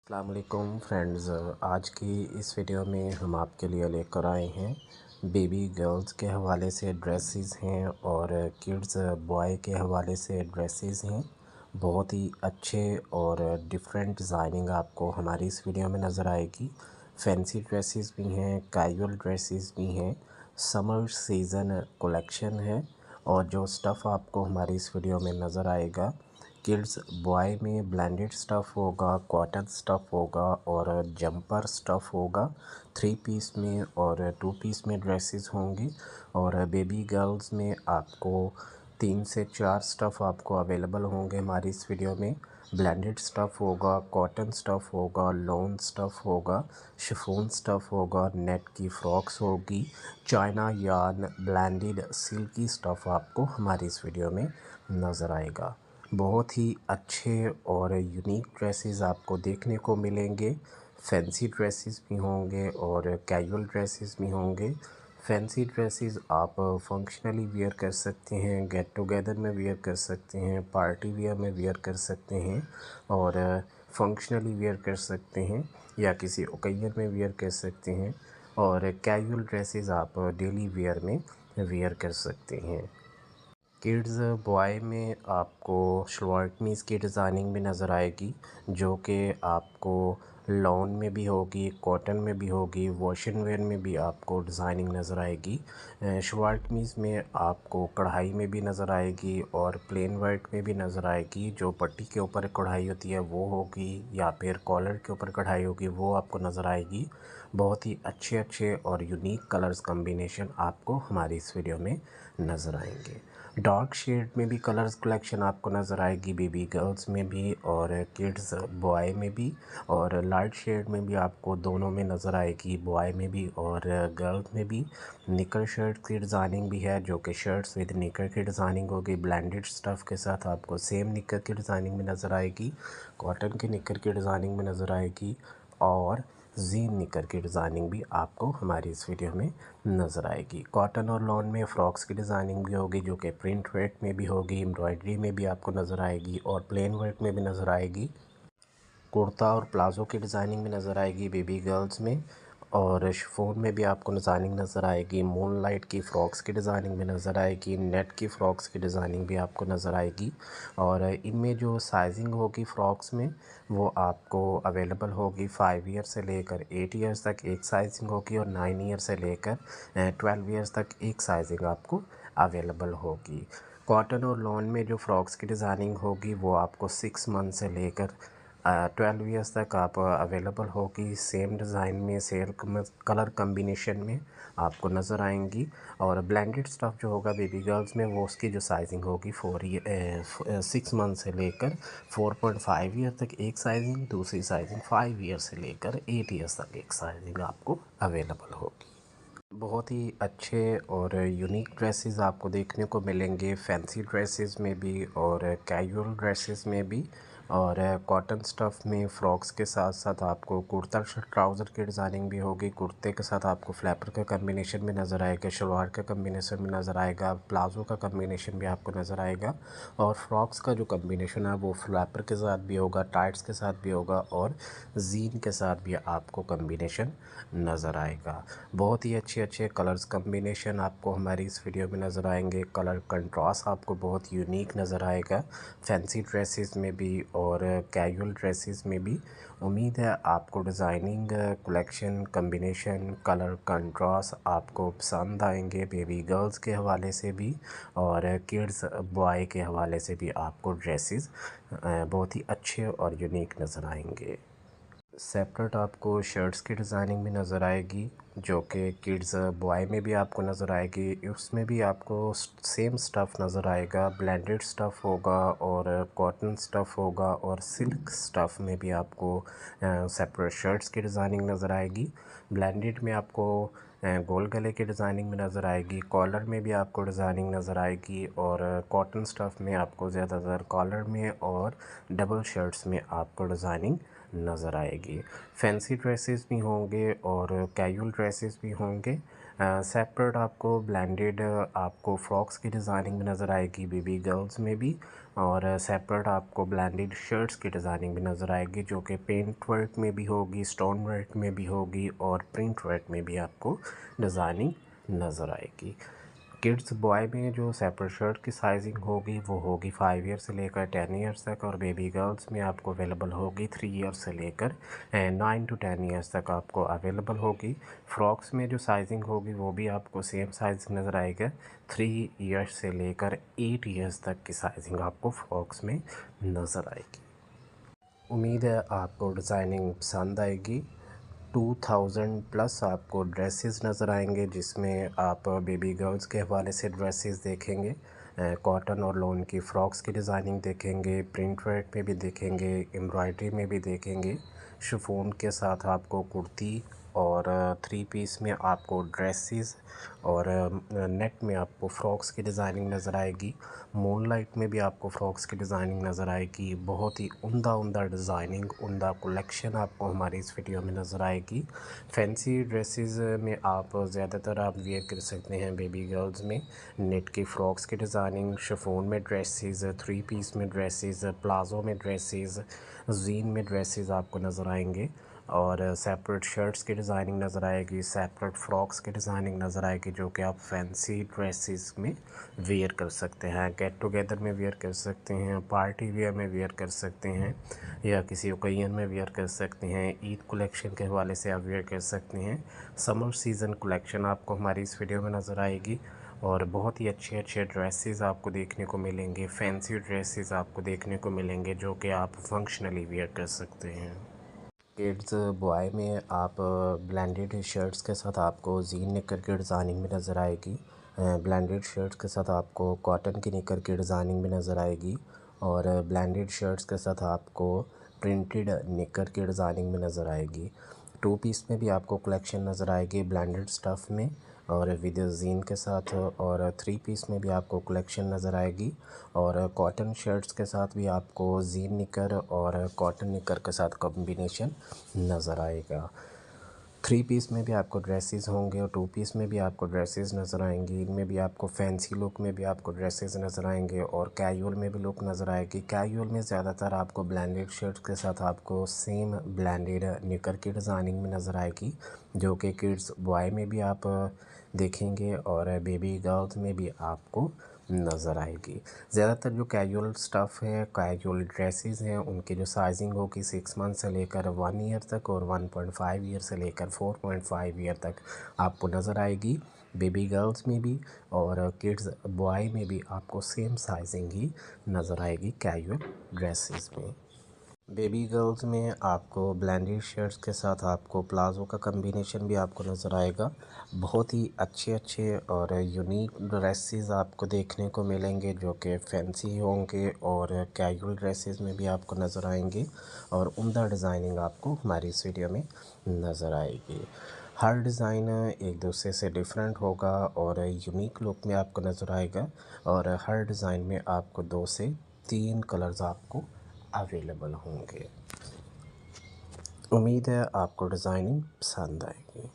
अस्सलाम वालेकुम फ्रेंड्स। आज की इस वीडियो में हम आपके लिए लेकर आए हैं बेबी गर्ल्स के हवाले से ड्रेसेस हैं और किड्स बॉय के हवाले से ड्रेसेस हैं। बहुत ही अच्छे और डिफरेंट डिज़ाइनिंग आपको हमारी इस वीडियो में नज़र आएगी। फैंसी ड्रेसेस भी हैं, कैजुअल ड्रेसेस भी हैं, समर सीज़न कलेक्शन है। और जो स्टफ़ आपको हमारी इस वीडियो में नज़र आएगा, किड्स बॉय में ब्लेंडेड स्टफ़ होगा, कॉटन स्टफ़ होगा और जंपर स्टफ़ होगा। 3 पीस में और 2 पीस में ड्रेसेस होंगी। और बेबी गर्ल्स में आपको 3 से 4 स्टफ़ आपको अवेलेबल होंगे हमारी इस वीडियो में। ब्लेंडेड स्टफ़ होगा, कॉटन स्टफ़ होगा, लॉन स्टफ़ होगा, शिफॉन स्टफ़ होगा, नेट की फ्रॉक्स होगी, China yarn blended silky stuff आपको हमारी इस वीडियो में नज़र आएगा। बहुत ही अच्छे और यूनिक ड्रेसेस आपको देखने को मिलेंगे। फैंसी ड्रेसेस भी होंगे और कैजुअल ड्रेसेस भी होंगे। फैंसी ड्रेसेस आप फंक्शनली वियर कर सकते हैं, गेट टुगेदर में वियर कर सकते हैं, पार्टी वियर में वियर कर सकते हैं और फंक्शनली वियर कर सकते हैं या किसी ओकेजन में वियर कर सकते हैं। और कैजुअल ड्रेसेस आप डेली वियर में वियर कर सकते हैं। किड्स बॉय में आपको शलवार कमीज़ की डिज़ाइनिंग भी नज़र आएगी, जो कि आपको लॉन में भी होगी, कॉटन में भी होगी, वॉशन वेयर में भी आपको डिज़ाइनिंग नज़र आएगी। शलवार कमीज़ में आपको कढ़ाई में भी नज़र आएगी और प्लेन वर्क में भी नज़र आएगी। जो पट्टी के ऊपर कढ़ाई होती है वो होगी या फिर कॉलर के ऊपर कढ़ाई होगी, वो आपको नज़र आएगी। बहुत ही अच्छे अच्छे और यूनिक कलर्स कॉम्बिनेशन आपको हमारी इस वीडियो में नज़र आएंगे। डार्क शेड में भी कलर्स कलेक्शन आपको नज़र आएगी, बेबी गर्ल्स में भी और किड्स बॉय में भी। और लाइट शेड में भी आपको दोनों में नज़र आएगी, बॉय में भी और गर्ल्स में भी। निकर शर्ट की डिज़ाइनिंग भी है, जो कि शर्ट्स विद निकर की डिज़ाइनिंग होगी। ब्लेंडेड स्टफ़ के साथ आपको सेम निकर की डिज़ाइनिंग में नज़र आएगी, कॉटन की निकर की डिज़ाइनिंग में नज़र आएगी और जीन निकर की डिज़ाइनिंग भी आपको हमारी इस वीडियो में नज़र आएगी। कॉटन और लॉन में फ़्रॉक्स की डिज़ाइनिंग भी होगी, जो कि प्रिंट वर्क में भी होगी, एम्ब्रॉयडरी में भी आपको नज़र आएगी और प्लेन वर्क में भी नज़र आएगी। कुर्ता और प्लाज़ो की डिज़ाइनिंग भी नज़र आएगी बेबी गर्ल्स में और शिफॉन में भी आपको डिज़ाइनिंग नज़र आएगी। मून लाइट की फ़्रॉक्स की डिज़ाइनिंग भी नज़र आएगी, नेट की फ़्रॉक्स की डिज़ाइनिंग भी आपको नज़र आएगी। और इनमें जो साइजिंग होगी फ़्रॉक्स में, वो आपको अवेलेबल होगी 5 ईयर से लेकर 8 ईयर्स तक एक साइजिंग होगी और 9 ईयर से लेकर 12 ईयर्स तक एक साइजिंग आपको अवेलेबल होगी। कॉटन और लॉन में जो फ़्रॉक्स की डिज़ाइनिंग होगी वो आपको 6 मंथ से लेकर 12 ईयर्स तक आप अवेलेबल होगी। सेम डिज़ाइन में सेम कलर कम्बिनेशन में आपको नज़र आएंगी। और ब्लेंडेड स्टफ़ जो होगा बेबी गर्ल्स में, वो उसकी जो साइजिंग होगी 6 मंथ से लेकर 4.5 ईयर तक एक साइजिंग, दूसरी साइजिंग 5 ईयर से लेकर 8 ईयर्स तक एक साइजिंग आपको अवेलेबल होगी। बहुत ही अच्छे और यूनिक ड्रेसेस आपको देखने को मिलेंगे, फैंसी ड्रेसेस में भी और कैजुअल ड्रेसेस में भी। और कॉटन स्टफ़ में फ़्रॉक्स के साथ साथ आपको कुर्ता ट्राउज़र की डिज़ाइनिंग भी होगी। कुर्ते के साथ आपको फ्लैपर का कम्बिनेशन भी नज़र आएगा, शलवार का कम्बिनेशन भी नज़र आएगा, प्लाज़ो का कम्बिनेशन भी आपको नज़र आएगा। और फ्रॉक्स का जो कम्बिनेशन है वो फ्लैपर के साथ भी होगा, टाइट्स के साथ भी होगा और जीन के साथ भी आपको कम्बिनेशन नज़र आएगा। बहुत ही अच्छे अच्छे कलर्स कम्बिनेशन आपको हमारी इस वीडियो में नज़र आएंगे। कलर कंट्रास्ट आपको बहुत यूनिक नज़र आएगा, फैंसी ड्रेसेस में भी और कैजुअल ड्रेसेस में भी। उम्मीद है आपको designing collection combination colour contrast आपको पसंद आएंगे, बेबी गर्ल्स के हवाले से भी और किड्स बॉय के हवाले से भी आपको ड्रेसेस बहुत ही अच्छे और यूनिक नज़र आएंगे। सेपरेट आपको शर्ट्स की डिज़ाइनिंग भी नज़र आएगी, जो कि किड्स बॉय में भी आपको नज़र आएगी। उसमें भी आपको सेम स्टफ़ नज़र आएगा, ब्लेंडेड स्टफ़ होगा और कॉटन स्टफ़ होगा और सिल्क स्टफ़ में भी आपको सेपरेट शर्ट्स की डिज़ाइनिंग नज़र आएगी। ब्लेंडेड में आपको गोल गले की डिज़ाइनिंग में नज़र आएगी, कॉलर में भी आपको डिज़ाइनिंग नज़र आएगी और कॉटन स्टफ़ में आपको ज़्यादातर कॉलर में और डबल शर्ट्स में आपको डिज़ाइनिंग नज़र आएगी। फैंसी ड्रेसेस भी होंगे और कैजुअल ड्रेसेस भी होंगे। सेपरेट आपको ब्लेंडेड आपको फ्रॉक्स की डिज़ाइनिंग भी नज़र आएगी बेबी गर्ल्स में भी, और सेपरेट आपको ब्लेंडेड शर्ट्स की डिज़ाइनिंग भी नज़र आएगी जो कि पेंट वर्क में भी होगी, स्टोन वर्क में भी होगी और प्रिंट वर्क में भी आपको डिज़ाइनिंग नज़र आएगी। किड्स बॉय में जो सेपरेट शर्ट की साइजिंग होगी वो होगी 5 ईयर से लेकर 10 ईयर्स तक, और बेबी गर्ल्स में आपको अवेलेबल होगी 3 ईयर से लेकर 9 to 10 ईयर्स तक आपको अवेलेबल होगी। फ्रॉक्स में जो साइजिंग होगी वो भी आपको सेम साइज नज़र आएगा, 3 ईयर्स से लेकर 8 ईयर्स तक की साइजिंग आपको फ्रॉक्स में नज़र आएगी। उम्मीद है आपको डिज़ाइनिंग पसंद आएगी। 2000 प्लस आपको ड्रेसेस नज़र आएंगे जिसमें आप बेबी गर्ल्स के हवाले से ड्रेसेस देखेंगे, कॉटन और लॉन की फ़्रॉक्स की डिज़ाइनिंग देखेंगे, प्रिंट वर्क में भी देखेंगे, एम्ब्रॉयडरी में भी देखेंगे, शिफॉन के साथ आपको कुर्ती और 3 पीस में आपको ड्रेसेस और नेट में आपको फ़्रॉक्स की डिज़ाइनिंग नज़र आएगी। मूनलाइट में भी आपको फ़्रॉक्स की डिज़ाइनिंग नज़र आएगी। बहुत ही उम्दा डिज़ाइनिंग, उम्दा कलेक्शन आपको हमारी इस वीडियो में नज़र आएगी। फैंसी ड्रेसेस में आप ज़्यादातर आप वेयर कर सकते हैं बेबी गर्ल्स में नेट की फ़्रॉक्स की डिज़ाइनिंग, शिफॉन में ड्रेसेस, 3 पीस में ड्रेसेस, प्लाज़ो में ड्रेसेस, जीन में ड्रेसेस आपको नज़र आएंगे, और सेपरेट शर्ट्स की डिज़ाइनिंग नज़र आएगी, सेपरेट फ़्रॉक्स की डिज़ाइनिंग नज़र आएगी जो कि आप फैंसी ड्रेसेस में वेयर कर सकते हैं, गेट टुगेदर में वेयर कर सकते हैं, पार्टी वेयर में वेयर कर सकते हैं, या किसी ओकेजन में वेयर कर सकते हैं। ईद कलेक्शन के हवाले से आप वेयर कर सकते हैं। समर सीज़न कलेक्शन आपको हमारी इस वीडियो में नज़र आएगी, और बहुत ही अच्छे अच्छे ड्रेसेस आपको देखने को मिलेंगे, फैंसी ड्रेसेस आपको देखने को मिलेंगे जो कि आप फंक्शनली वेयर कर सकते हैं। किड्स बॉय में आप ब्लेंडेड शर्ट्स के साथ आपको जीन निकर की डिज़ाइनिंग भी नज़र आएगी, ब्लेंडेड शर्ट्स के साथ आपको कॉटन की निकर की डिज़ाइनिंग भी नज़र आएगी, और ब्लेंडेड शर्ट्स के साथ आपको प्रिंटेड निकर की डिज़ाइनिंग भी नज़र आएगी। 2 पीस में भी आपको कलेक्शन नज़र आएगी ब्लेंडेड स्टफ़ में और विद जीन के साथ, और 3 पीस में भी आपको कलेक्शन नज़र आएगी, और कॉटन शर्ट्स के साथ भी आपको जीन निकर और कॉटन निकर के साथ कॉम्बिनेशन नज़र आएगा। 3 पीस में भी आपको ड्रेसेस होंगे और 2 पीस में भी आपको ड्रेसेस नज़र आएंगी। इनमें भी आपको फैंसी लुक में भी आपको ड्रेसेस नज़र आएंगे और कैजुअल में भी लुक नज़र आएगी। कैजुअल में ज़्यादातर आपको ब्लेंडेड शर्ट्स के साथ आपको सेम ब्लेंडेड निकर की डिज़ाइनिंग में नज़र आएगी जो कि किड्स बॉय में भी आप देखेंगे और बेबी गर्ल्स में भी आपको नज़र आएगी। ज़्यादातर जो कैजुअल स्टफ़ है, कैजुअल ड्रेसेस हैं, उनकी जो साइजिंग होगी 6 मंथ से लेकर 1 ईयर तक और 1.5 ईयर से लेकर 4.5 ईयर तक आपको नज़र आएगी। बेबी गर्ल्स में भी और किड्स बॉय में भी आपको सेम साइजिंग ही नज़र आएगी कैजुअल ड्रेसेस में। बेबी गर्ल्स में आपको ब्लेंडेड शर्ट्स के साथ आपको प्लाज़ो का कम्बिनेशन भी आपको नज़र आएगा। बहुत ही अच्छे अच्छे और यूनिक ड्रेसेस आपको देखने को मिलेंगे जो कि फैंसी होंगे और कैजुअल ड्रेसेस में भी आपको नज़र आएंगे, और उम्दा डिज़ाइनिंग आपको हमारी इस वीडियो में नज़र आएगी। हर डिज़ाइन एक दूसरे से डिफरेंट होगा और यूनिक लुक में आपको नज़र आएगा, और हर डिज़ाइन में आपको 2 से 3 कलर्स आपको अवेलेबल होंगे। उम्मीद है आपको डिज़ाइनिंग पसंद आएगी।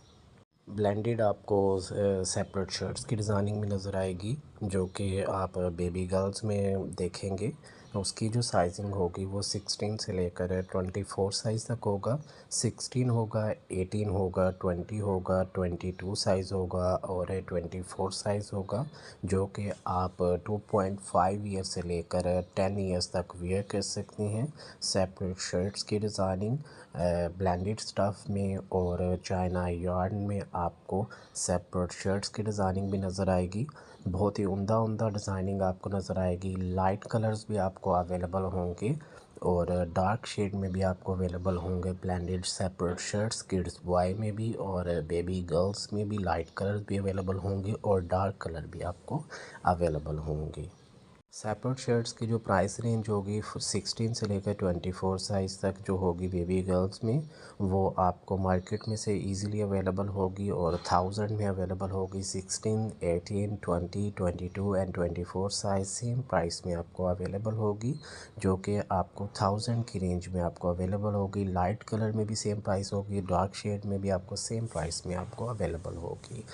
ब्लेंडेड आपको सेपरेट शर्ट्स की डिज़ाइनिंग में नज़र आएगी जो कि आप बेबी गर्ल्स में देखेंगे। उसकी जो साइजिंग होगी वो 16 से लेकर 24 साइज़ तक होगा। 16 होगा, 18 होगा, 20 होगा, 22 साइज़ होगा और 24 साइज़ होगा जो कि आप 2.5 ईयर से लेकर 10 ईयर्स तक वेयर कर सकते हैं। सेपरेट शर्ट्स की डिज़ाइनिंग ब्लेंडेड स्टफ़ में और चाइना यार्न में आपको सेपरेट शर्ट्स की डिज़ाइनिंग भी नज़र आएगी। बहुत ही उम्दा डिज़ाइनिंग आपको नज़र आएगी। लाइट कलर्स भी आपको अवेलेबल होंगे और डार्क शेड में भी आपको अवेलेबल होंगे blended separate shirts kids boy में भी, और बेबी गर्ल्स में भी लाइट कलर भी अवेलेबल होंगे और डार्क कलर भी आपको अवेलेबल होंगे। सेपरेट शर्ट्स की जो प्राइस रेंज होगी 16 से लेकर 24 साइज़ तक जो होगी बेबी गर्ल्स में, वो आपको मार्केट में से इजीली अवेलेबल होगी और 1000 में अवेलेबल होगी। 16, 18, 20, 22 एंड 24 साइज़ सेम प्राइस में आपको अवेलेबल होगी, जो कि आपको 1000 की रेंज में आपको अवेलेबल होगी। लाइट कलर में भी सेम प्राइस होगी, डार्क शेड में भी आपको सेम प्राइस में आपको अवेलेबल होगी।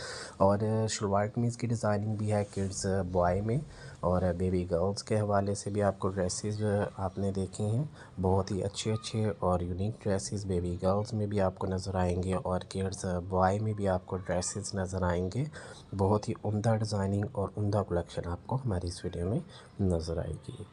और शलवार कमीज़ की डिज़ाइनिंग भी है किड्स बॉय में, और बेबी गर्ल्स के हवाले से भी आपको ड्रेसेस आपने देखे हैं। बहुत ही अच्छे अच्छे और यूनिक ड्रेसेस बेबी गर्ल्स में भी आपको नज़र आएंगे और किड्स बॉय में भी आपको ड्रेसेस नज़र आएंगे। बहुत ही उम्दा डिज़ाइनिंग और उम्दा कलेक्शन आपको हमारी इस वीडियो में नज़र आएगी।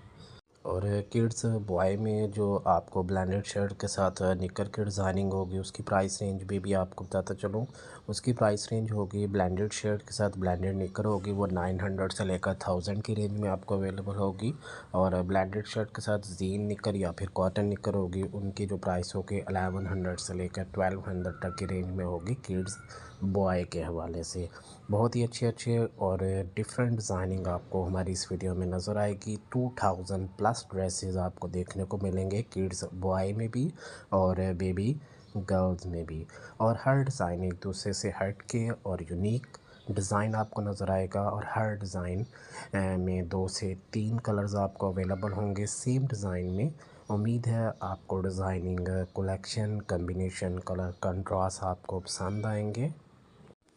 और किड्स बॉय में जो आपको ब्लेंडेड शर्ट के साथ निकर की डिज़ाइनिंग होगी, उसकी प्राइस रेंज भी आपको बताता चलूँ। उसकी प्राइस रेंज होगी, ब्लेंडेड शर्ट के साथ ब्लेंडेड निकर होगी, वो 900 से लेकर 1000 की रेंज में आपको अवेलेबल होगी। और ब्लेंडेड शर्ट के साथ जीन निकर या फिर कॉटन निकर होगी, उनकी जो प्राइस होगी 1100 से लेकर 1200 तक की रेंज में होगी किड्स बॉय के हवाले से। बहुत ही अच्छे अच्छे और डिफरेंट डिज़ाइनिंग आपको हमारी इस वीडियो में नज़र आएगी। 2000 प्लस ड्रेसेस आपको देखने को मिलेंगे किड्स बॉय में भी और बेबी गर्ल्स में भी। और हर डिज़ाइन एक दूसरे से हट के और यूनिक डिज़ाइन आपको नज़र आएगा, और हर डिज़ाइन में 2 से 3 कलर्स आपको अवेलेबल होंगे सेम डिज़ाइन में। उम्मीद है आपको designing collection combination colour contrast आपको पसंद आएंगे।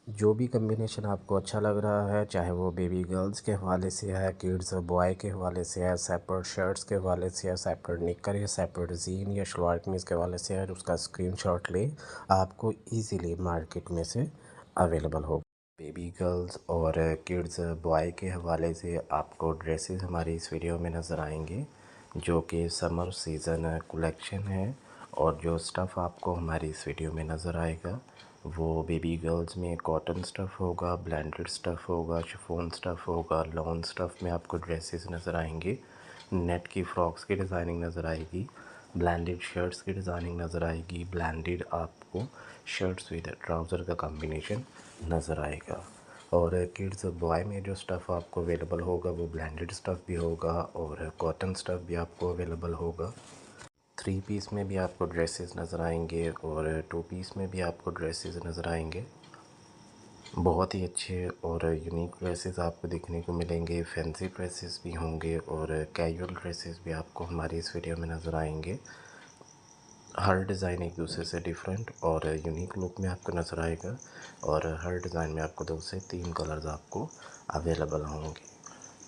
जो भी कम्बिनेशन आपको अच्छा लग रहा है, चाहे वो बेबी गर्ल्स के हवाले से है, किड्स बॉय के हवाले से है, सेपरेट शर्ट्स के हवाले से है, सेपरेट निकर या सेपरेट जीन या शलवार कमीज़ के हवाले से है, उसका स्क्रीनशॉट ले, आपको इजीली मार्केट में से अवेलेबल हो। बेबी गर्ल्स और किड्स बॉय के हवाले से आपको ड्रेसेस हमारी इस वीडियो में नज़र आएंगे, जो कि समर सीज़न कलेक्शन है। और जो स्टफ़ आपको हमारी इस वीडियो में नज़र आएगा, वो बेबी गर्ल्स में कॉटन स्टफ़ होगा, ब्लेंडेड स्टफ़ होगा, शिफॉन स्टफ़ होगा, लॉन स्टफ़ में आपको ड्रेसेस नज़र आएंगे। नेट की फ़्रॉक्स की डिज़ाइनिंग नज़र आएगी, ब्लेंडेड शर्ट्स की डिज़ाइनिंग नज़र आएगी, ब्लेंडेड आपको शर्ट्स विद ट्राउज़र का कॉम्बिनेशन नज़र आएगा। और किड्स बॉय में जो स्टफ़ आपको अवेलेबल होगा, वो ब्लेंडेड स्टफ़ भी होगा और कॉटन स्टफ़ भी आपको अवेलेबल होगा। 3 पीस में भी आपको ड्रेसेस नज़र आएंगे और 2 पीस में भी आपको ड्रेसेस नज़र आएंगे। बहुत ही अच्छे और यूनिक ड्रेसेस आपको देखने को मिलेंगे। फैंसी ड्रेसेस भी होंगे और कैजुअल ड्रेसेस भी आपको हमारी इस वीडियो में नज़र आएंगे। हर डिज़ाइन एक दूसरे से डिफरेंट और यूनिक लुक में आपको नज़र आएगा, और हर डिज़ाइन में आपको 2 से 3 कलर्स आपको अवेलेबल होंगे।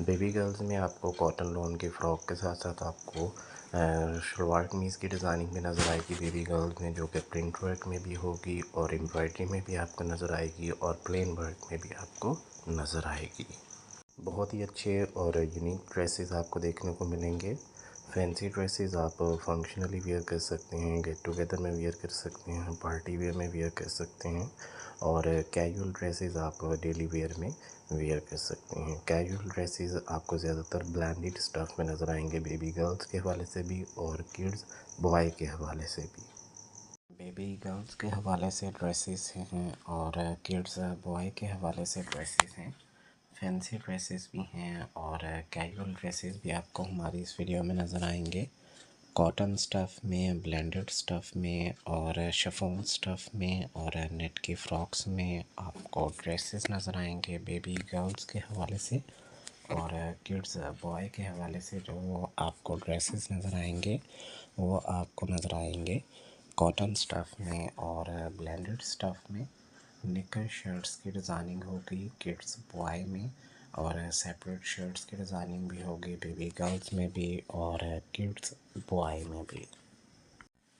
बेबी गर्ल्स में आपको कॉटन लॉन की फ़्रॉक के साथ साथ आपको शलवार कमीज़ की डिज़ाइनिंग भी नज़र आएगी बेबी गर्ल्स में, जो कि प्रिंट वर्क में भी होगी और एम्ब्रॉयडरी में भी आपको नज़र आएगी और प्लेन वर्क में भी आपको नज़र आएगी। बहुत ही अच्छे और यूनिक ड्रेसेस आपको देखने को मिलेंगे। फैंसी ड्रेसेस आप फंक्शनली वेयर कर सकते हैं, गेट टुगेदर में वेयर कर सकते हैं, पार्टी वेयर में वेयर कर सकते हैं, और कैजुअल ड्रेसेस आप डेली वेयर में वेयर कर सकते हैं। कैजुअल ड्रेसेस आपको ज़्यादातर ब्लेंडेड स्टफ़ में नज़र आएंगे बेबी गर्ल्स के हवाले से भी और किड्स बॉय के हवाले से भी। बेबी गर्ल्स के हवाले से ड्रेसेस हैं और किड्स बॉय के हवाले से ड्रेसेस हैं। फैंसी ड्रेसेस भी हैं और कैजुअल ड्रेसेस भी आपको हमारी इस वीडियो में नज़र आएंगे। कॉटन स्टफ़ में, ब्लेंडेड स्टफ़ में और शिफॉन स्टफ़ में और नेट की फ़्रॉक्स में आपको ड्रेसेस नज़र आएंगे बेबी गर्ल्स के हवाले से। और किड्स बॉय के हवाले से जो आपको ड्रेसेस नज़र आएंगे, वो आपको नज़र आएंगे कॉटन स्टफ़ में और ब्लेंडेड स्टफ़ में। निकर शर्ट्स की डिज़ाइनिंग होगी किड्स बॉय में, और सेपरेट शर्ट्स की डिज़ाइनिंग भी होगी बेबी गर्ल्स में भी और किड्स बॉय में भी।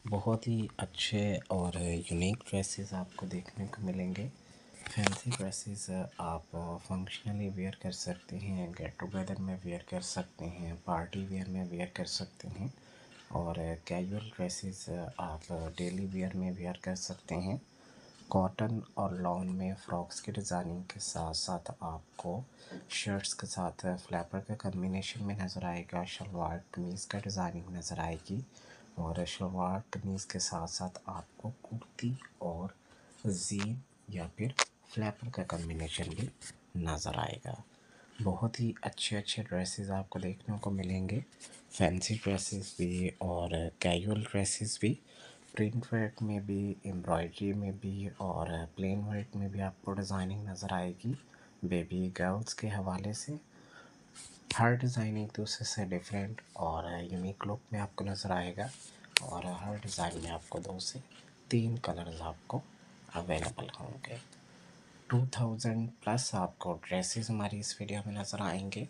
बहुत ही अच्छे और यूनिक ड्रेसेस आपको देखने को मिलेंगे। फैंसी ड्रेसेस आप फंक्शनली वेयर कर सकते हैं, गेट टुगेदर में वेयर कर सकते हैं, पार्टी वेयर में वेयर कर सकते हैं, और कैजुअल ड्रेसेस आप डेली वेयर में वेयर कर सकते हैं। कॉटन और लॉन में फ़्रॉक्स की डिज़ाइनिंग के साथ साथ आपको शर्ट्स के साथ फ्लैपर का कम्बिनेशन में नज़र आएगा। शलवार कमीज़ का डिज़ाइनिंग नज़र आएगी, और शलवार कमीज़ के साथ साथ आपको कुर्ती और जीन या फिर फ्लैपर का कम्बिनेशन भी नज़र आएगा। बहुत ही अच्छे अच्छे ड्रेसेस आपको देखने को मिलेंगे, फैंसी ड्रेसेस भी और कैजुअल ड्रेसेस भी, प्रिंट वर्क में भी, एम्ब्रॉयडरी में भी और प्लेन वर्क में भी आपको डिज़ाइनिंग नज़र आएगी। बेबी गर्ल्स के हवाले से हर डिज़ाइन एक दूसरे से डिफरेंट और यूनिक लुक में आपको नज़र आएगा और हर डिज़ाइन में आपको 2 से 3 कलर्स आपको अवेलेबल होंगे। 2000 प्लस आपको ड्रेसेस हमारी इस वीडियो में नज़र आएंगे,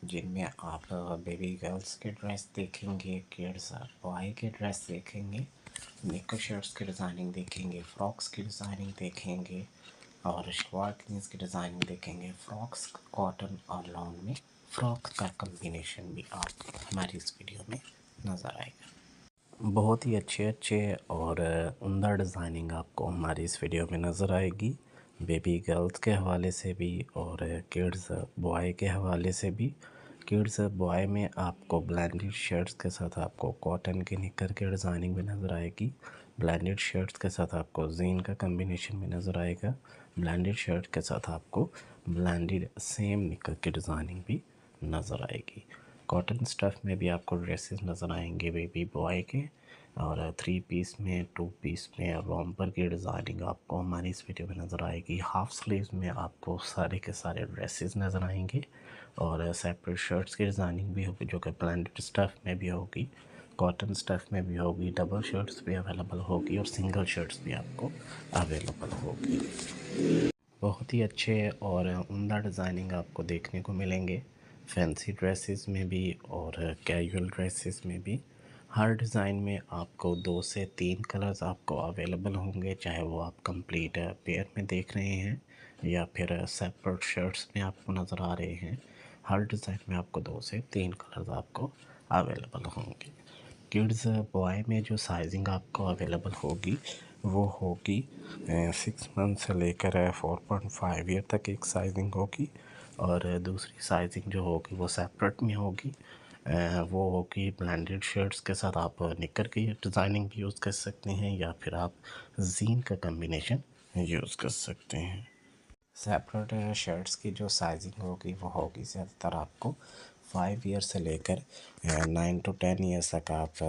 जिनमें आप बेबी गर्ल्स के ड्रेस देखेंगे, किड्स बॉय के ड्रेस देखेंगे, निकर शर्ट्स की डिज़ाइनिंग देखेंगे, फ्रॉक्स की डिज़ाइनिंग देखेंगे और शलवार कमीज़ की डिज़ाइनिंग देखेंगे। फ्रॉक्स कॉटन और लॉन में फ्रॉक का कम्बिनेशन भी आप हमारी इस वीडियो में नज़र आएगा। बहुत ही अच्छे अच्छे और उम्दा डिज़ाइनिंग आपको हमारी इस वीडियो में नज़र आएगी, बेबी गर्ल्स के हवाले से भी और किड्स बॉय के हवाले से भी। किड्स बॉय में आपको ब्लेंडेड शर्ट्स के साथ आपको कॉटन के निकर के डिज़ाइनिंग भी नज़र आएगी। ब्लेंडेड शर्ट्स के साथ आपको जीन का कम्बिनेशन भी नज़र आएगा। ब्लेंडेड शर्ट के साथ आपको ब्लेंडेड सेम निकर की डिज़ाइनिंग भी नज़र आएगी। कॉटन स्टफ़ में भी आपको ड्रेसेस नज़र आएंगे बेबी बॉय के और 3 पीस में, 2 पीस में रॉम्पर की डिज़ाइनिंग आपको हमारी इस वीडियो में नज़र आएगी। हाफ स्लीव्स में आपको सारे के सारे ड्रेसेस नज़र आएंगे और सेपरेट शर्ट्स की डिज़ाइनिंग भी होगी जो कि ब्लेंडेड स्टफ़ में भी होगी, कॉटन स्टफ़ में भी होगी, डबल शर्ट्स भी अवेलेबल होगी और सिंगल शर्ट्स भी आपको अवेलेबल होगी। बहुत ही अच्छे और उम्दा डिज़ाइनिंग आपको देखने को मिलेंगे, फैंसी ड्रेसेस में भी और कैजुअल ड्रेसेस में भी। हर डिज़ाइन में आपको 2 से 3 कलर्स आपको अवेलेबल होंगे, चाहे वो आप कंप्लीट पेयर में देख रहे हैं या फिर सेपरेट शर्ट्स में आपको नज़र आ रहे हैं। हर डिज़ाइन में आपको 2 से 3 कलर्स आपको अवेलेबल होंगे। किड्स बॉय में जो साइजिंग आपको अवेलेबल होगी वो होगी 6 मंथ से लेकर 4.5 ईयर तक एक साइजिंग होगी और दूसरी साइजिंग जो होगी वो सेपरेट में होगी। वो होगी ब्लेंडेड शर्ट्स के साथ आप निकर की डिज़ाइनिंग भी यूज़ कर सकते हैं या फिर आप जीन का कम्बिनेशन यूज़ कर सकते हैं। सेपरेट शर्ट्स की जो साइजिंग होगी वो होगी ज़्यादातर आपको 5 ईयर से लेकर 9 to 10 ईयर्स तक आप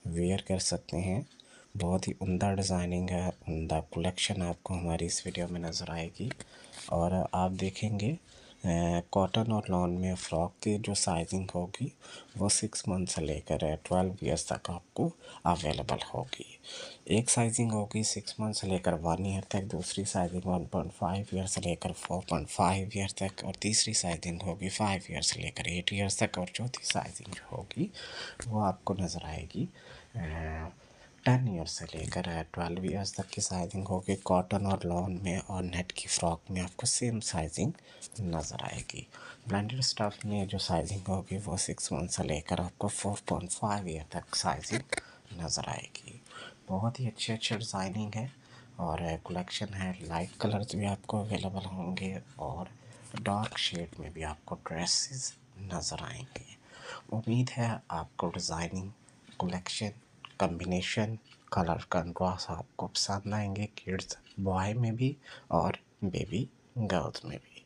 वेयर कर सकते हैं। बहुत ही उम्दा डिज़ाइनिंग है, उम्दा कलेक्शन आपको हमारी इस वीडियो में नज़र आएगी और आप देखेंगे कॉटन और लॉन में फ़्रॉक की जो साइजिंग होगी वो 6 मंथ से लेकर 12 ईयर्स तक आपको अवेलेबल होगी। एक साइजिंग होगी 6 मंथ से लेकर 1 ईयर तक, दूसरी साइजिंग 1.5 ईयर से लेकर 4.5 ईयर तक और तीसरी साइजिंग होगी 5 ईयर से लेकर 8 ईयर्स तक और चौथी साइजिंग जो होगी वो आपको नज़र आएगी 10 ईयर्स से लेकर 12 ईयर्स तक की साइजिंग होगी। कॉटन और लॉन में और नेट की फ़्रॉक में आपको सेम साइजिंग नज़र आएगी। ब्लेंडेड स्टफ़ में जो साइजिंग होगी वो 6 मंथ से लेकर आपको 4.5 ईयर तक साइजिंग नज़र आएगी। बहुत ही अच्छे अच्छे डिज़ाइनिंग है और कलेक्शन है। लाइट कलर्स भी आपको अवेलेबल होंगे और डार्क शेड में भी आपको ड्रेसेस नज़र आएंगे। उम्मीद है आपको designing, collection, combination, colour contrast आपको पसंद आएंगे, किड्स बॉय में भी और बेबी गर्ल्स में भी।